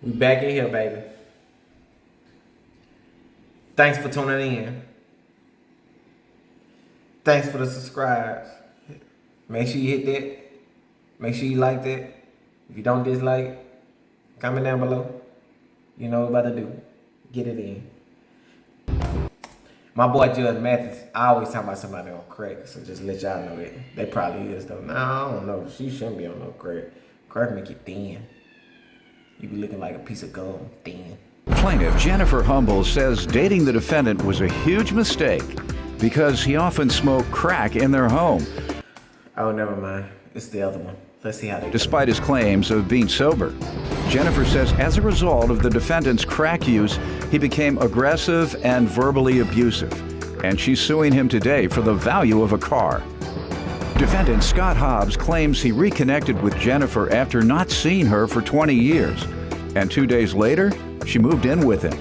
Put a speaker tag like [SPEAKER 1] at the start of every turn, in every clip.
[SPEAKER 1] We back in here, baby. Thanks for tuning in. Thanks for the subscribes. Make sure you hit that. Make sure you like that. If you don't dislike, comment down below. You know what about to do. Get it in. My boy Judge Mathis, I always talk about somebody on crack, so just let y'all know that. They probably is though. Nah, I don't know. She shouldn't be on no crack. Crack make you thin. You be looking like a piece of gum, thin.
[SPEAKER 2] Plaintiff Jennifer Humble says dating the defendant was a huge mistake because he often smoked crack in their home.
[SPEAKER 1] Oh, never mind. It's the other one. Let's see how they
[SPEAKER 2] Despite his claims of being sober, Jennifer says as a result of the defendant's crack use, he became aggressive and verbally abusive, and she's suing him today for the value of a car. Defendant Scott Hobbs claims he reconnected with Jennifer after not seeing her for 20 years, and 2 days later, she moved in with him.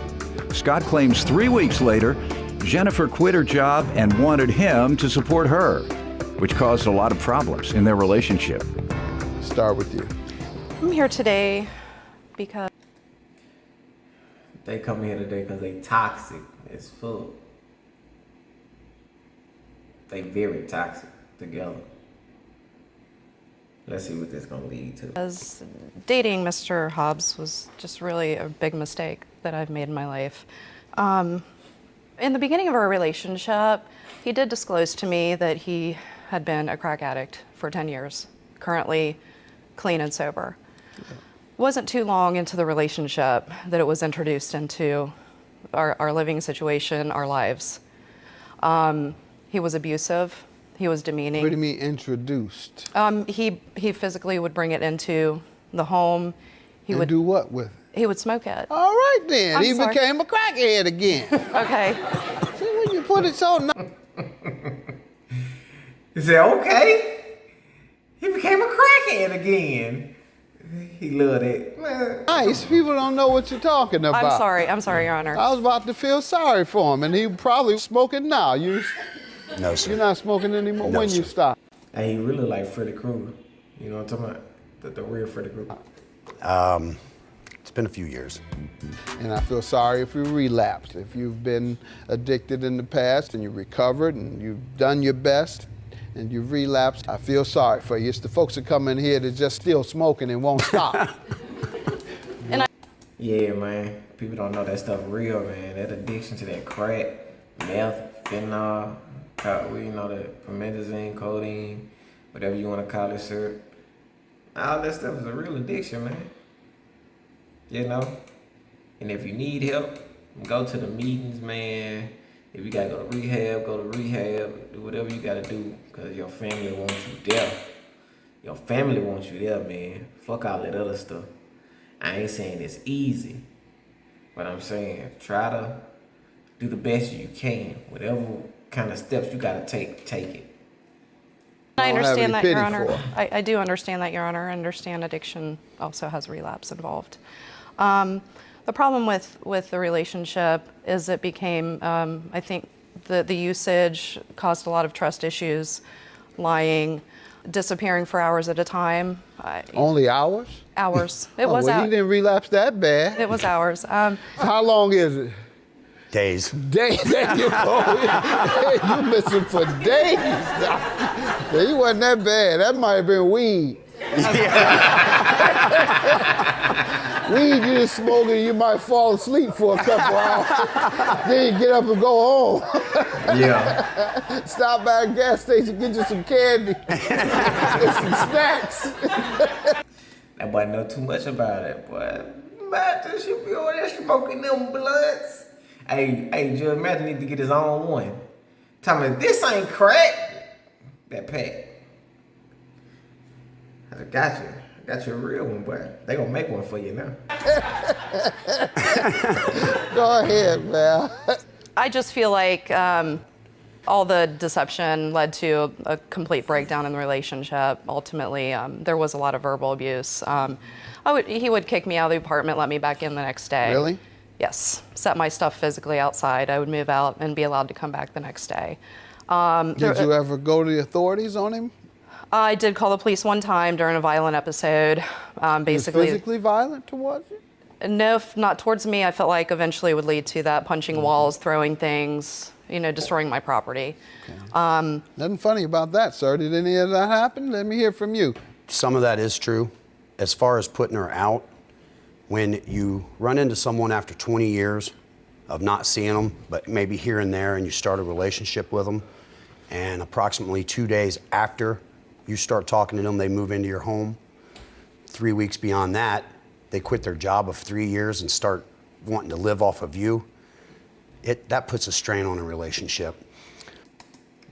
[SPEAKER 2] Scott claims 3 weeks later, Jennifer quit her job and wanted him to support her, which caused a lot of problems in their relationship.
[SPEAKER 3] Start with you.
[SPEAKER 4] I'm here today because
[SPEAKER 1] They come here today because they toxic as fuck. They very toxic together. Let's see what this gonna lead to.
[SPEAKER 4] as dating Mr. Hobbs was just really a big mistake that I've made in my life. In the beginning of our relationship, he did disclose to me that he had been a crack addict for 10 years, currently clean and sober. Wasn't too long into the relationship that it was introduced into our living situation, our lives. He was abusive. He was demeaning.
[SPEAKER 3] What do you mean introduced?
[SPEAKER 4] He physically would bring it into the home. He
[SPEAKER 3] And
[SPEAKER 4] would
[SPEAKER 3] do what with it?
[SPEAKER 4] He would smoke it.
[SPEAKER 3] All right then,
[SPEAKER 4] I'm
[SPEAKER 3] he
[SPEAKER 4] sorry.
[SPEAKER 3] became a crackhead again.
[SPEAKER 4] Okay.
[SPEAKER 3] See, when you put it so nice.
[SPEAKER 1] He said, okay. He became a crackhead again. He loved it. Man.
[SPEAKER 3] Nice, people don't know what you're talking about.
[SPEAKER 4] I'm sorry, Your Honor.
[SPEAKER 3] I was about to feel sorry for him, and he probably smoking now.
[SPEAKER 5] No, sir.
[SPEAKER 3] You're not smoking anymore.
[SPEAKER 5] No,
[SPEAKER 3] when you
[SPEAKER 5] sir.
[SPEAKER 3] stop?
[SPEAKER 1] Hey, he really like Freddy Krueger. You know what I'm talking about? The real Freddy Krueger.
[SPEAKER 5] It's been a few years.
[SPEAKER 3] And I feel sorry if you relapsed. If you've been addicted in the past and you recovered and you've done your best and you've relapsed, I feel sorry for you. It's the folks that come in here that just still smoking and won't stop.
[SPEAKER 1] Yeah, man. People don't know that stuff real, man. That addiction to that crack, meth, fentanyl, you know, the promethazine, codeine, whatever you want to call it, syrup. All that stuff is a real addiction, man. You know? And if you need help, go to the meetings, man. If you gotta go to rehab, go to rehab. Do whatever you gotta do, because your family wants you there. Your family wants you there, man. Fuck all that other stuff. I ain't saying it's easy, but I'm saying try to do the best you can. Whatever kind of steps you gotta take it.
[SPEAKER 4] I
[SPEAKER 3] don't have
[SPEAKER 4] understand
[SPEAKER 3] any
[SPEAKER 4] that, Your
[SPEAKER 3] pity
[SPEAKER 4] Honor.
[SPEAKER 3] for him.
[SPEAKER 4] I do understand that, Your Honor. I understand addiction also has relapse involved. The problem with the relationship is it became, I think the usage caused a lot of trust issues, lying, disappearing for hours at a time.
[SPEAKER 3] Only hours?
[SPEAKER 4] Hours. It
[SPEAKER 3] Oh,
[SPEAKER 4] was
[SPEAKER 3] well, he
[SPEAKER 4] hours.
[SPEAKER 3] didn't relapse that bad.
[SPEAKER 4] It was hours.
[SPEAKER 3] How long is it?
[SPEAKER 5] Days.
[SPEAKER 3] Days. There you go. You missing for days. Yeah, he wasn't that bad. That might have been weed. Weed, you just smoking, you might fall asleep for a couple hours. Then you get up and go home.
[SPEAKER 1] Yeah.
[SPEAKER 3] Stop by a gas station, get you some candy and some snacks.
[SPEAKER 1] That boy know too much about it, boy. Master should be over there smoking them blunts. Hey, Judge Mathis need to get his own one. Tell me, this ain't crack. That pack. I got you. I got you a real one, boy. They gonna make one for you now.
[SPEAKER 3] Go ahead, man.
[SPEAKER 4] I just feel like all the deception led to a complete breakdown in the relationship. Ultimately, there was a lot of verbal abuse. He would kick me out of the apartment, let me back in the next day.
[SPEAKER 3] Really?
[SPEAKER 4] Yes. Set my stuff physically outside. I would move out and be allowed to come back the next day.
[SPEAKER 3] Did you ever go to the authorities on him?
[SPEAKER 4] I did call the police one time during a violent episode.
[SPEAKER 3] He was
[SPEAKER 4] Basically,
[SPEAKER 3] physically violent towards you?
[SPEAKER 4] No, not towards me. I felt like eventually would lead to that, punching walls, throwing things, destroying my property.
[SPEAKER 3] Okay. Nothing funny about that, sir. Did any of that happen? Let me hear from you.
[SPEAKER 5] Some of that is true. As far as putting her out, when you run into someone after 20 years of not seeing them, but maybe here and there, and you start a relationship with them, and approximately 2 days after you start talking to them, they move into your home. 3 weeks beyond that, they quit their job of 3 years and start wanting to live off of you. That puts a strain on a relationship.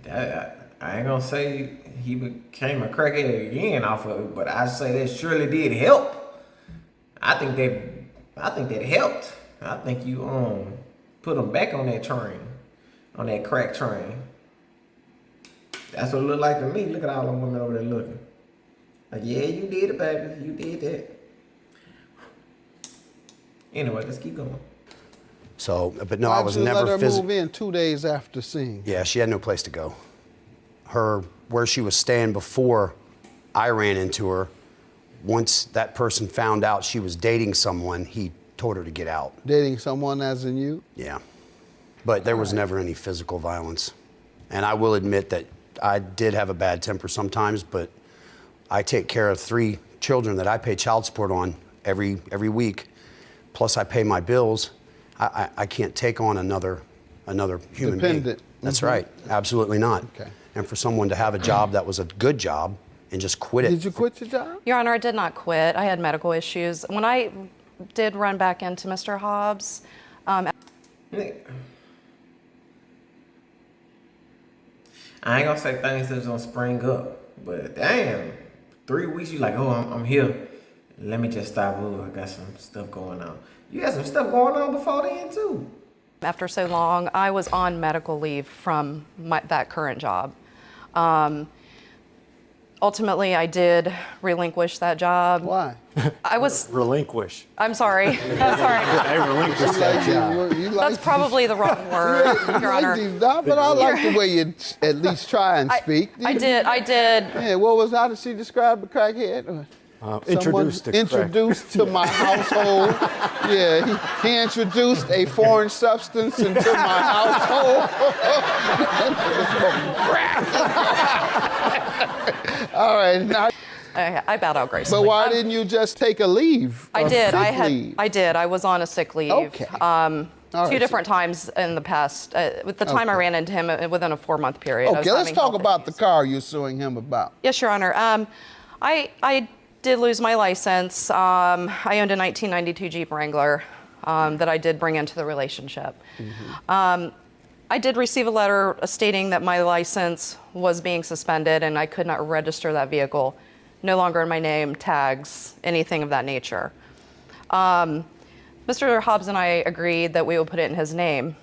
[SPEAKER 1] I ain't gonna say he became a crackhead again off of it, but I say that surely did help. I think that helped. I think you put him back on that train, on that crack train. That's what it looked like to me. Look at all them women over there looking. Like, yeah, you did it, baby. You did that. Anyway, let's keep going.
[SPEAKER 5] So, but no,
[SPEAKER 3] Why'd
[SPEAKER 5] I was
[SPEAKER 3] you
[SPEAKER 5] never
[SPEAKER 3] let her move in 2 days after seeing?
[SPEAKER 5] Yeah, she had no place to go. Where she was staying before I ran into her, once that person found out she was dating someone, he told her to get out.
[SPEAKER 3] Dating someone as in you?
[SPEAKER 5] Yeah. But there was never any physical violence. And I will admit that I did have a bad temper sometimes, but I take care of 3 children that I pay child support on every week. Plus I pay my bills. I can't take on another human being.
[SPEAKER 3] Dependent.
[SPEAKER 5] That's right. Absolutely not.
[SPEAKER 3] Okay.
[SPEAKER 5] And for someone to have a job that was a good job and just quit it.
[SPEAKER 3] Did you quit your job?
[SPEAKER 4] Your Honor, I did not quit. I had medical issues. When I did run back into Mr. Hobbs,
[SPEAKER 1] I ain't gonna say things that's gonna spring up, but damn, 3 weeks you like, oh, I'm here. Let me just stop. Oh, I got some stuff going on. You had some stuff going on before then too.
[SPEAKER 4] after so long, I was on medical leave from that current job. Ultimately, I did relinquish that job.
[SPEAKER 3] Why?
[SPEAKER 4] I was.
[SPEAKER 6] Relinquish.
[SPEAKER 4] I'm sorry. I'm sorry.
[SPEAKER 6] I relinquish that job.
[SPEAKER 4] That's probably the wrong word, Your Honor.
[SPEAKER 3] But I like the way you at least try and speak.
[SPEAKER 4] I did.
[SPEAKER 3] Yeah, what was how did she describe a crackhead? Introduced to my household. Yeah, he introduced a foreign substance into my household. All right, now.
[SPEAKER 4] I bowed out gracefully.
[SPEAKER 3] But why didn't you just take a leave?
[SPEAKER 4] I did.
[SPEAKER 3] Leave?
[SPEAKER 4] I did. I was on a sick leave.
[SPEAKER 3] Okay.
[SPEAKER 4] Two different times in the past. With the time I ran into him within a 4-month period.
[SPEAKER 3] Okay, let's talk about the car you're suing him about.
[SPEAKER 4] Yes, Your Honor. I did lose my license. I owned a 1992 Jeep Wrangler that I did bring into the relationship. Mm-hmm. I did receive a letter stating that my license was being suspended and I could not register that vehicle. No longer in my name, tags, anything of that nature. Mr. Hobbs and I agreed that we would put it in his name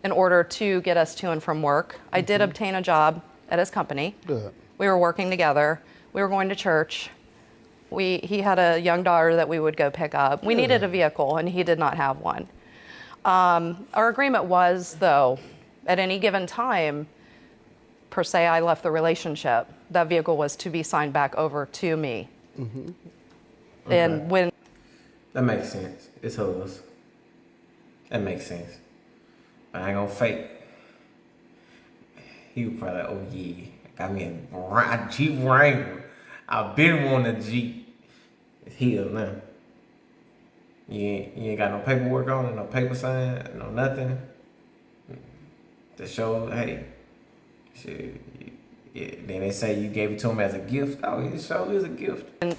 [SPEAKER 4] in order to get us to and from work. I did obtain a job at his company.
[SPEAKER 3] Good.
[SPEAKER 4] We were working together. We were going to church. He had a young daughter that we would go pick up. We needed a vehicle, and he did not have one. Our agreement was, though, at any given time, per se, I left the relationship, that vehicle was to be signed back over to me. Mm-hmm. Okay. And when...
[SPEAKER 1] That makes sense. It's hers. That makes sense. But I ain't gonna fake. He was probably like, oh yeah, got me a Jeep Wrangler. I've been wanting a Jeep. It's his now. You ain't got no paperwork on it, no paper sign, no nothing. To show, hey, shit, yeah. Then they say you gave it to him as a gift. Oh, it surely is a gift.
[SPEAKER 4] And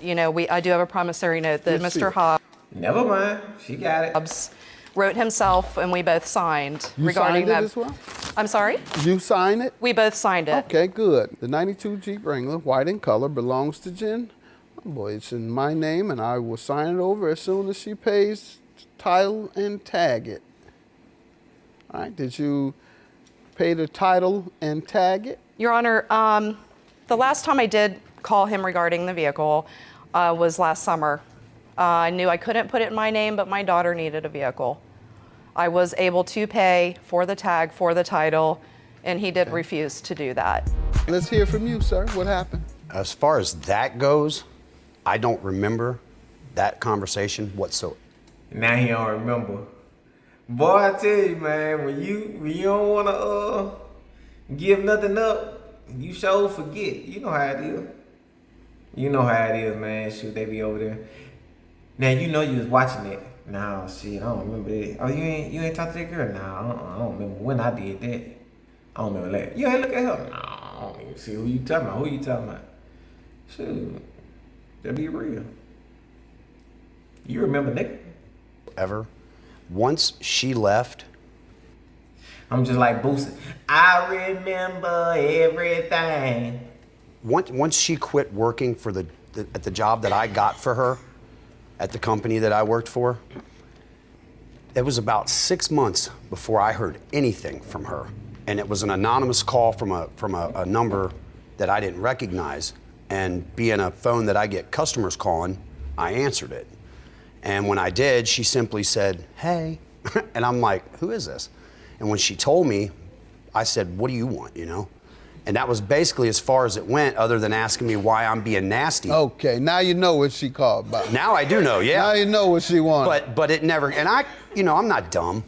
[SPEAKER 4] I do have a promissory note that Mr. Hobbs.
[SPEAKER 1] Never mind, she got it.
[SPEAKER 4] Wrote himself, and we both signed
[SPEAKER 3] you
[SPEAKER 4] regarding
[SPEAKER 3] signed
[SPEAKER 4] that.
[SPEAKER 3] It as well?
[SPEAKER 4] I'm sorry?
[SPEAKER 3] You signed it?
[SPEAKER 4] We both signed it.
[SPEAKER 3] Okay, good. The 92 Jeep Wrangler, white in color, belongs to Jen. Oh boy, it's in my name, and I will sign it over as soon as she pays title and tag it. All right, did you pay the title and tag it?
[SPEAKER 4] Your Honor, the last time I did call him regarding the vehicle was last summer. I knew I couldn't put it in my name, but my daughter needed a vehicle. I was able to pay for the tag, for the title, and he did refuse to do that.
[SPEAKER 3] Let's hear from you, sir. What happened?
[SPEAKER 5] As far as that goes, I don't remember that conversation whatsoever.
[SPEAKER 1] Now he don't remember. Boy, I tell you, man, when you don't wanna give nothing up, you sure forget. You know how it is. You know how it is, man. Shoot, they be over there. Now you know you was watching it. Nah, shit, I don't remember that. Oh, you ain't talk to that girl? Nah, I don't remember when I did that. I don't remember that. You ain't look at her? Nah, I don't even see who you talking about. Who you talking about? Shoot, that be real. You remember that?
[SPEAKER 5] Ever. Once she left,
[SPEAKER 1] I'm just like Boosie. I remember everything.
[SPEAKER 5] once she quit working at the job that I got for her, at the company that I worked for, it was about 6 months before I heard anything from her. And it was an anonymous call from a number that I didn't recognize. And being a phone that I get customers calling, I answered it. And when I did, she simply said, "Hey." And I'm like, "Who is this?" And when she told me, I said, "What do you want, you know?" And that was basically as far as it went, other than asking me why I'm being nasty.
[SPEAKER 3] Okay, now you know what she called about.
[SPEAKER 5] Now I do know, yeah.
[SPEAKER 3] Now you know what she wanted.
[SPEAKER 5] But it never, and I'm not dumb.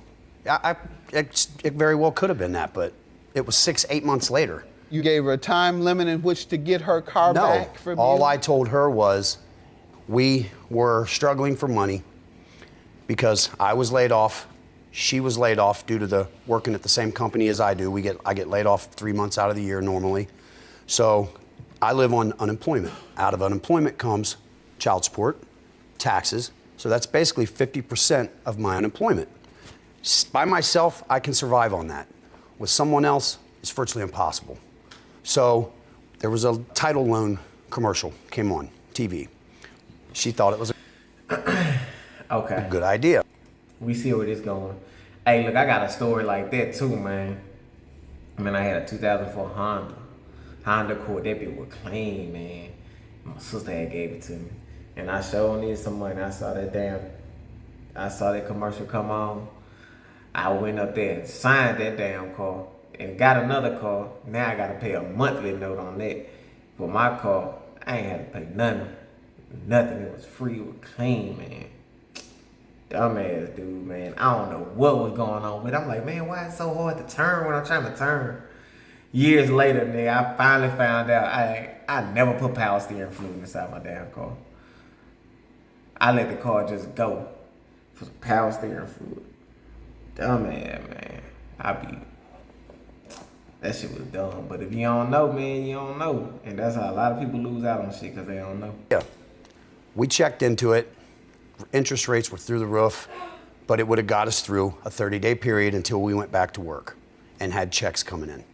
[SPEAKER 5] It very well could have been that, but it was 6-8 months later.
[SPEAKER 3] You gave her a time limit in which to get her car back from you?
[SPEAKER 5] All I told her was we were struggling for money because I was laid off. She was laid off due to the working at the same company as I do. I get laid off 3 months out of the year normally. So I live on unemployment. Out of unemployment comes child support, taxes. So that's basically 50% of my unemployment. By myself, I can survive on that. With someone else, it's virtually impossible. So there was a title loan commercial came on TV. She thought it was a good idea.
[SPEAKER 1] We see where this going. Hey, look, I got a story like that too, man. I had a 2004 Honda Accord. That bitch was clean, man. My sister had gave it to me. And I sure needed some money. I saw that commercial come on. I went up there and signed that damn car and got another car. Now I gotta pay a monthly note on that. For my car, I ain't had to pay nothing. Nothing. It was free. It was clean, man. Dumbass dude, man. I don't know what was going on with it. I'm like, man, why is it so hard to turn when I'm trying to turn? Years later, nigga, I finally found out I never put power steering fluid inside my damn car. I let the car just go for power steering fluid. Dumbass, man. That shit was dumb. But if you don't know, man, you don't know. And that's how a lot of people lose out on shit because they don't know.
[SPEAKER 5] Yeah. We checked into it. Interest rates were through the roof, but it would have got us through a 30-day period until we went back to work and had checks coming in.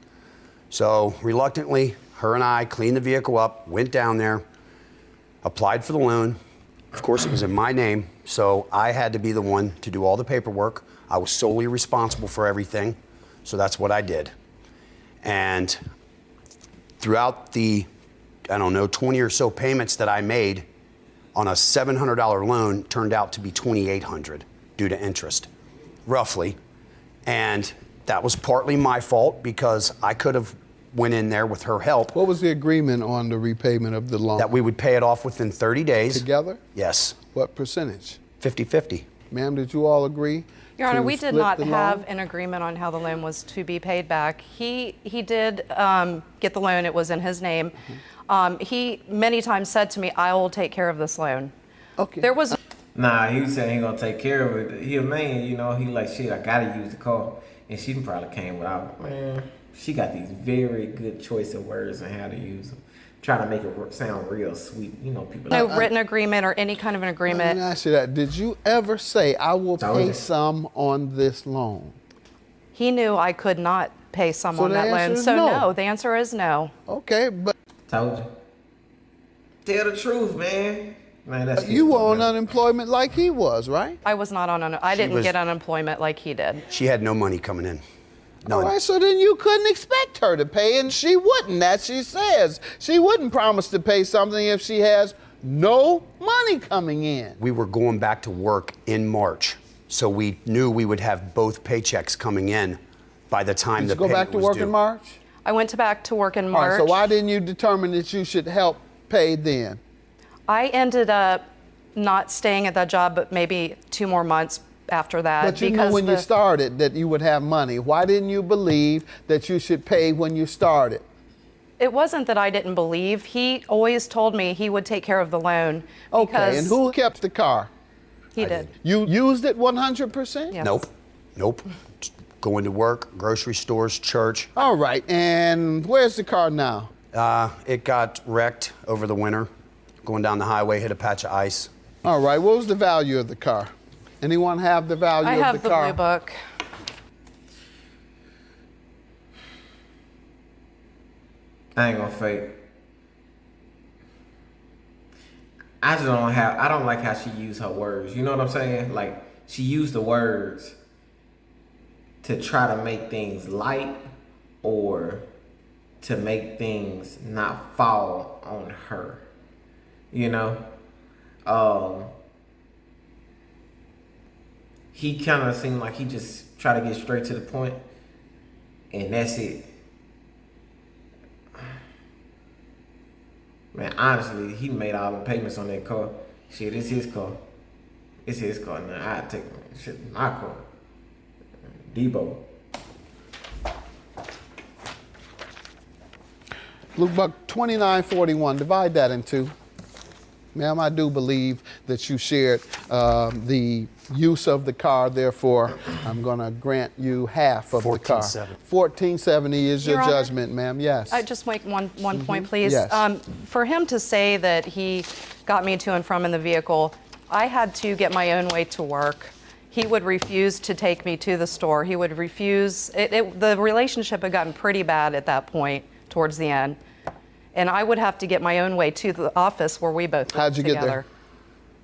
[SPEAKER 5] So reluctantly, her and I cleaned the vehicle up, went down there, applied for the loan. Of course, it was in my name, so I had to be the one to do all the paperwork. I was solely responsible for everything, so that's what I did. And throughout the, 20 or so payments that I made on a $700 loan turned out to be $2,800 due to interest, roughly. And that was partly my fault because I could have went in there with her help.
[SPEAKER 3] What was the agreement on the repayment of the loan?
[SPEAKER 5] That we would pay it off within 30 days.
[SPEAKER 3] Together?
[SPEAKER 5] Yes.
[SPEAKER 3] What percentage?
[SPEAKER 5] 50-50.
[SPEAKER 3] Ma'am, did you all agree?
[SPEAKER 4] Your Honor,
[SPEAKER 3] to
[SPEAKER 4] we did
[SPEAKER 3] split
[SPEAKER 4] not
[SPEAKER 3] the
[SPEAKER 4] have
[SPEAKER 3] loan?
[SPEAKER 4] an agreement on how the loan was to be paid back. He did get the loan. It was in his name. He many times said to me, "I will take care of this loan."
[SPEAKER 3] Okay.
[SPEAKER 4] There was.
[SPEAKER 1] Nah, he was saying he gonna take care of it. He a man, you know. He like, shit, I gotta use the car. And she probably came without. Man, she got these very good choice of words and how to use them. Trying to make it sound real sweet. You know, people.
[SPEAKER 4] No written agreement or any kind of an agreement.
[SPEAKER 3] Let me ask you that. Did you ever say, "I will pay
[SPEAKER 1] you.
[SPEAKER 3] some on this loan"?
[SPEAKER 4] He knew I could not pay some
[SPEAKER 3] So
[SPEAKER 4] on
[SPEAKER 3] the
[SPEAKER 4] that
[SPEAKER 3] answer
[SPEAKER 4] loan.
[SPEAKER 3] is
[SPEAKER 4] So
[SPEAKER 3] no.
[SPEAKER 4] no, the answer is no.
[SPEAKER 3] Okay, but
[SPEAKER 1] Told you. Tell the truth, man. Man, that's
[SPEAKER 3] you were on unemployment like he was, right?
[SPEAKER 4] I was not on. I didn't
[SPEAKER 5] was-
[SPEAKER 4] get unemployment like he did.
[SPEAKER 5] She had no money coming in.
[SPEAKER 3] All
[SPEAKER 5] None.
[SPEAKER 3] right, so then you couldn't expect her to pay, and she wouldn't. That she says. She wouldn't promise to pay something if she has no money coming in.
[SPEAKER 5] We were going back to work in March, so we knew we would have both paychecks coming in by the time
[SPEAKER 3] Did
[SPEAKER 5] the
[SPEAKER 3] you go
[SPEAKER 5] payment
[SPEAKER 3] back to
[SPEAKER 5] was
[SPEAKER 3] work
[SPEAKER 5] due.
[SPEAKER 3] in March?
[SPEAKER 4] I went back to work in
[SPEAKER 3] All
[SPEAKER 4] March.
[SPEAKER 3] right, so why didn't you determine that you should help pay then?
[SPEAKER 4] I ended up not staying at that job, but maybe 2 more months after that.
[SPEAKER 3] But you know when you started that you would have money. Why didn't you believe that you should pay when you started?
[SPEAKER 4] It wasn't that I didn't believe. He always told me he would take care of the loan.
[SPEAKER 3] Okay, and who kept the car?
[SPEAKER 4] He did.
[SPEAKER 3] You used it 100%?
[SPEAKER 4] Yes.
[SPEAKER 5] Nope. Going to work, grocery stores, church.
[SPEAKER 3] All right, and where's the car now?
[SPEAKER 5] It got wrecked over the winter. Going down the highway, hit a patch of ice.
[SPEAKER 3] All right, what was the value of the car? Anyone have the value
[SPEAKER 4] I
[SPEAKER 3] of
[SPEAKER 4] have
[SPEAKER 3] the car?
[SPEAKER 4] blue book.
[SPEAKER 1] I ain't gonna fake. I don't like how she used her words. You know what I'm saying? Like, she used the words to try to make things light or to make things not fall on her. You know? He kind of seemed like he just tried to get straight to the point, and that's it. Man, honestly, he made all the payments on that car. Shit, it's his car. It's his car now. I take shit, my car. Debo.
[SPEAKER 3] Blue buck 2941. Divide that in two. Ma'am, I do believe that you shared the use of the car. Therefore, I'm going to grant you half of the car. $14.70 is your
[SPEAKER 4] Your Honor,
[SPEAKER 3] judgment, ma'am. Yes.
[SPEAKER 4] I just make one point, please.
[SPEAKER 3] Yes.
[SPEAKER 4] For him to say that he got me to and from in the vehicle, I had to get my own way to work. He would refuse to take me to the store. He would refuse. The relationship had gotten pretty bad at that point, towards the end. And I would have to get my own way to the office where we both lived
[SPEAKER 3] How'd you
[SPEAKER 4] together.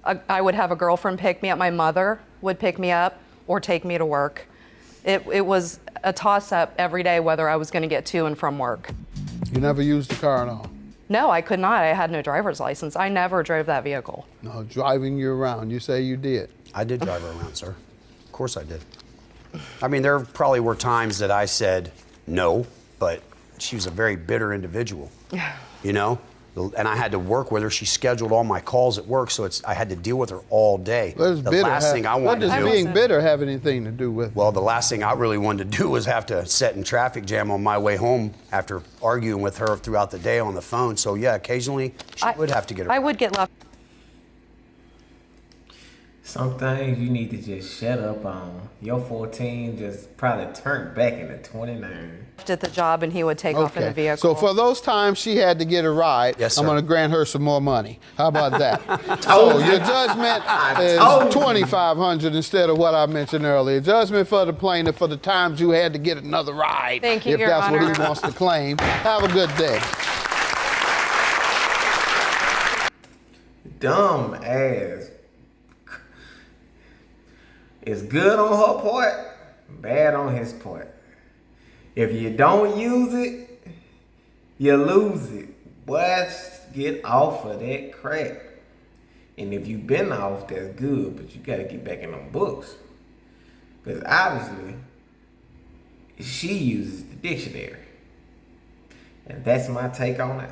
[SPEAKER 3] get there?
[SPEAKER 4] I would have a girlfriend pick me up. My mother would pick me up or take me to work. It was a toss-up every day whether I was going to get to and from work.
[SPEAKER 3] You never used the car at all?
[SPEAKER 4] No, I could not. I had no driver's license. I never drove that vehicle.
[SPEAKER 3] No, driving you around. You say you did.
[SPEAKER 5] I did drive her around, sir. Of course I did. I mean, there probably were times that I said no, but she was a very bitter individual, you know? And I had to work with her. She scheduled all my calls at work, so I had to deal with her all day.
[SPEAKER 3] What does being bitter have anything to do with?
[SPEAKER 5] Well, the last thing I really wanted to do was have to sit in traffic jam on my way home after arguing with her throughout the day on the phone. So yeah, occasionally she would have to get her.
[SPEAKER 4] I would get left.
[SPEAKER 1] Some things you need to just shut up on. Your 14 just probably turned back into 29.
[SPEAKER 4] At the job and he would take off in the vehicle.
[SPEAKER 3] So for those times she had to get a ride,
[SPEAKER 5] yes,
[SPEAKER 3] I'm going to grant her some more money. How about that?
[SPEAKER 1] Told
[SPEAKER 3] So
[SPEAKER 1] you.
[SPEAKER 3] your judgment is
[SPEAKER 1] told you.
[SPEAKER 3] $2,500 instead of what I mentioned earlier. Judgment for the plaintiff for the times you had to get another ride.
[SPEAKER 4] Thank you,
[SPEAKER 3] if
[SPEAKER 4] Your
[SPEAKER 3] that's
[SPEAKER 4] Honor.
[SPEAKER 3] what he wants to claim. Have a good day.
[SPEAKER 1] Dumb ass. It's good on her part, bad on his part. If you don't use it, you lose it. Boy, get off of that crack. And if you've been off, that's good, but you gotta get back in them books. Because obviously, she uses the dictionary. And that's my take on it.